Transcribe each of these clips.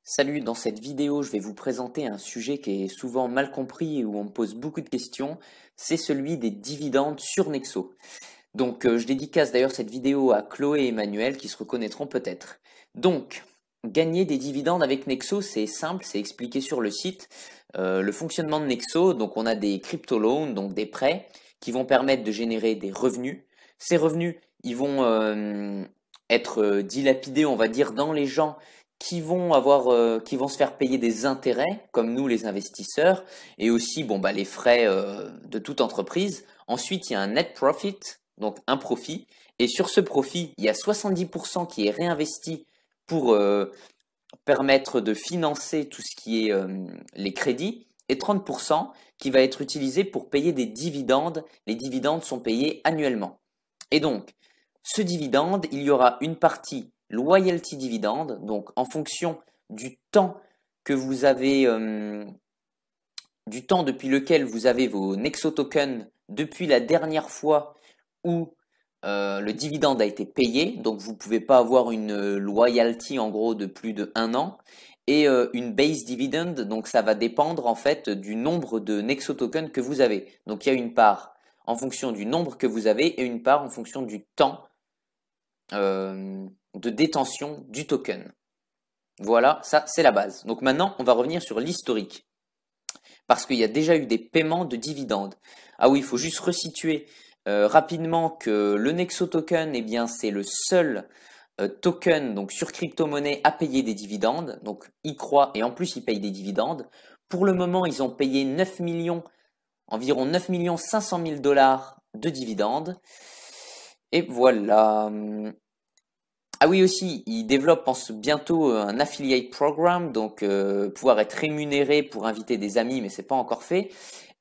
Salut, dans cette vidéo, je vais vous présenter un sujet qui est souvent mal compris et où on me pose beaucoup de questions, c'est celui des dividendes sur Nexo. Donc, je dédicace d'ailleurs cette vidéo à Chloé et Emmanuel qui se reconnaîtront peut-être. Donc, gagner des dividendes avec Nexo, c'est simple, c'est expliqué sur le site. Le fonctionnement de Nexo, donc on a des crypto loans, donc des prêts qui vont permettre de générer des revenus. Ces revenus, ils vont être dilapidés, on va dire, dans les gens qui vont se faire payer des intérêts, comme nous les investisseurs, et aussi bon bah les frais de toute entreprise. Ensuite, il y a un net profit, donc un profit, et sur ce profit, il y a 70% qui est réinvesti pour permettre de financer tout ce qui est les crédits, et 30% qui va être utilisé pour payer des dividendes. Les dividendes sont payés annuellement. Et donc, ce dividende, il y aura une partie loyalty dividende, donc en fonction du temps que vous avez, du temps depuis lequel vous avez vos Nexo tokens depuis la dernière fois où le dividende a été payé. Donc vous ne pouvez pas avoir une loyalty en gros de plus de 1 an. Et une base dividend, donc ça va dépendre en fait du nombre de Nexo tokens que vous avez. Donc il y a une part en fonction du nombre que vous avez et une part en fonction du temps de détention du token. Voilà, ça c'est la base. Donc maintenant, on va revenir sur l'historique. Parce qu'il y a déjà eu des paiements de dividendes. Ah oui, il faut juste resituer rapidement que le Nexo token, eh bien, c'est le seul token donc sur crypto-monnaie à payer des dividendes. Donc, il croit et en plus, il paye des dividendes. Pour le moment, ils ont payé 9 millions, environ 9 500 000 dollars de dividendes. Et voilà. Ah oui aussi, ils développent pense bientôt un affiliate program, donc pouvoir être rémunéré pour inviter des amis, mais c'est pas encore fait.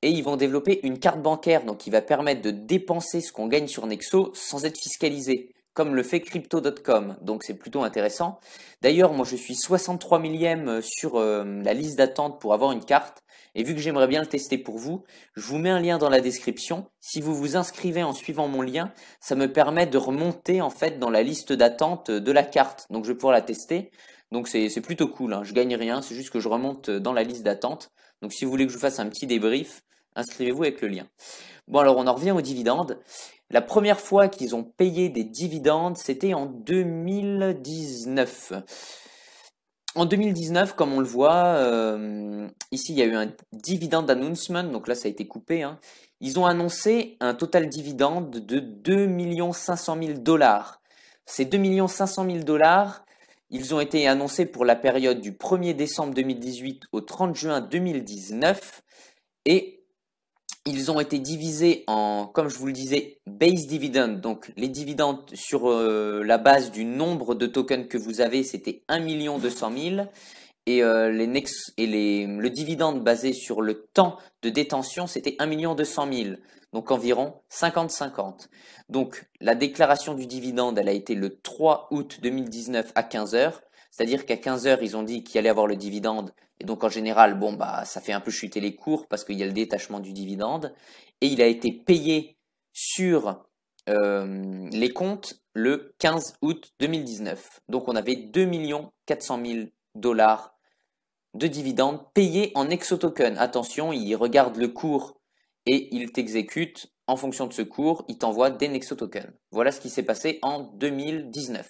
Et ils vont développer une carte bancaire, donc qui va permettre de dépenser ce qu'on gagne sur Nexo sans être fiscalisé, comme le fait Crypto.com. Donc c'est plutôt intéressant. D'ailleurs, moi je suis 63 millième sur la liste d'attente pour avoir une carte. Et vu que j'aimerais bien le tester pour vous, je vous mets un lien dans la description. Si vous vous inscrivez en suivant mon lien, ça me permet de remonter en fait dans la liste d'attente de la carte. Donc je vais pouvoir la tester. Donc c'est plutôt cool, hein. Je gagne rien, c'est juste que je remonte dans la liste d'attente. Donc si vous voulez que je vous fasse un petit débrief, inscrivez-vous avec le lien. Bon alors on en revient aux dividendes. La première fois qu'ils ont payé des dividendes, c'était en 2019. En 2019, comme on le voit, ici il y a eu un dividend announcement, donc là ça a été coupé, hein. Ils ont annoncé un total dividende de 2 500 000 dollars. Ces 2 500 000 dollars, ils ont été annoncés pour la période du 1er décembre 2018 au 30 juin 2019 et ils ont été divisés en, comme je vous le disais, base dividend, donc les dividendes sur la base du nombre de tokens que vous avez, c'était 1 200 000. Et, le dividende basé sur le temps de détention, c'était 1 200 000, donc environ 50-50. Donc la déclaration du dividende, elle a été le 3 août 2019 à 15 heures, c'est-à-dire qu'à 15 heures, ils ont dit qu'il allait avoir le dividende, et donc en général, bon bah ça fait un peu chuter les cours parce qu'il y a le détachement du dividende, et il a été payé sur les comptes le 15 août 2019. Donc on avait 2 400 000 dollars de dividendes payés en exotoken. Attention, il regarde le cours et il t'exécute en fonction de ce cours, il t'envoie des nexotokens. Voilà ce qui s'est passé en 2019.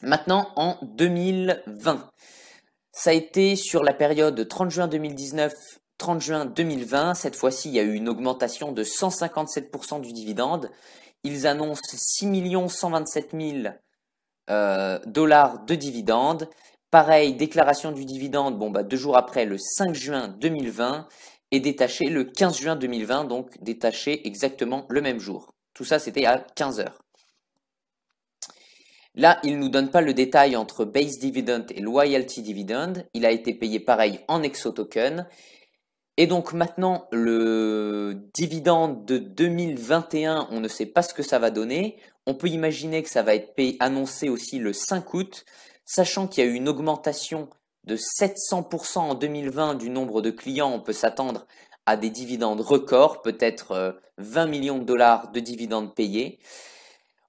Maintenant, en 2020, ça a été sur la période 30 juin 2019, 30 juin 2020. Cette fois-ci, il y a eu une augmentation de 157% du dividende. Ils annoncent 6 127 000 dollars de dividendes. Pareil, déclaration du dividende, bon bah 2 jours après, le 5 juin 2020, et détaché le 15 juin 2020, donc détaché exactement le même jour. Tout ça, c'était à 15 heures. Là, il ne nous donne pas le détail entre base dividend et loyalty dividend. Il a été payé pareil en exotoken. Et donc maintenant, le dividende de 2021, on ne sait pas ce que ça va donner. On peut imaginer que ça va être annoncé aussi le 5 août, sachant qu'il y a eu une augmentation de 700% en 2020 du nombre de clients. On peut s'attendre à des dividendes records, peut-être 20 millions de dollars de dividendes payés.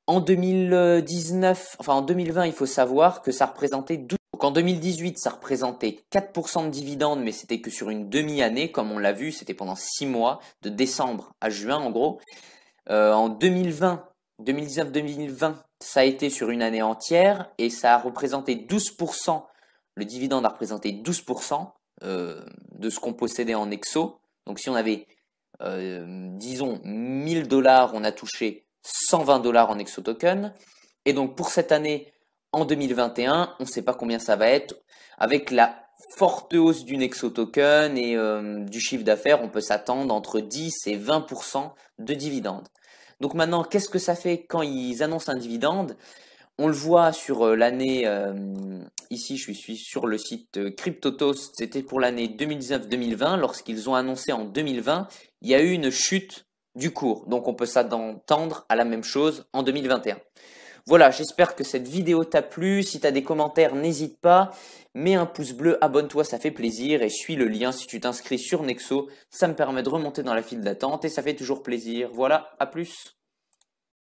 En 2019, enfin en 2020, il faut savoir que ça représentait 12. Donc en 2018, ça représentait 4% de dividendes, mais c'était que sur une demi-année, comme on l'a vu, c'était pendant 6 mois, de décembre à juin en gros. En 2020, 2019-2020, ça a été sur une année entière et ça a représenté 12%. Le dividende a représenté 12% de ce qu'on possédait en Exo. Donc si on avait, disons, 1000 dollars, on a touché 120 dollars en Exo Token. Et donc pour cette année, en 2021, on ne sait pas combien ça va être. Avec la forte hausse du Nexo Token et du chiffre d'affaires, on peut s'attendre entre 10 et 20% de dividendes. Donc maintenant, qu'est-ce que ça fait quand ils annoncent un dividende? On le voit sur l'année, ici je suis sur le site CryptoToast, c'était pour l'année 2019-2020, lorsqu'ils ont annoncé en 2020, il y a eu une chute du cours. Donc on peut s'attendre à la même chose en 2021. Voilà, j'espère que cette vidéo t'a plu. Si tu as des commentaires, n'hésite pas. Mets un pouce bleu, abonne-toi, ça fait plaisir. Et suis le lien si tu t'inscris sur Nexo. Ça me permet de remonter dans la file d'attente et ça fait toujours plaisir. Voilà, à plus.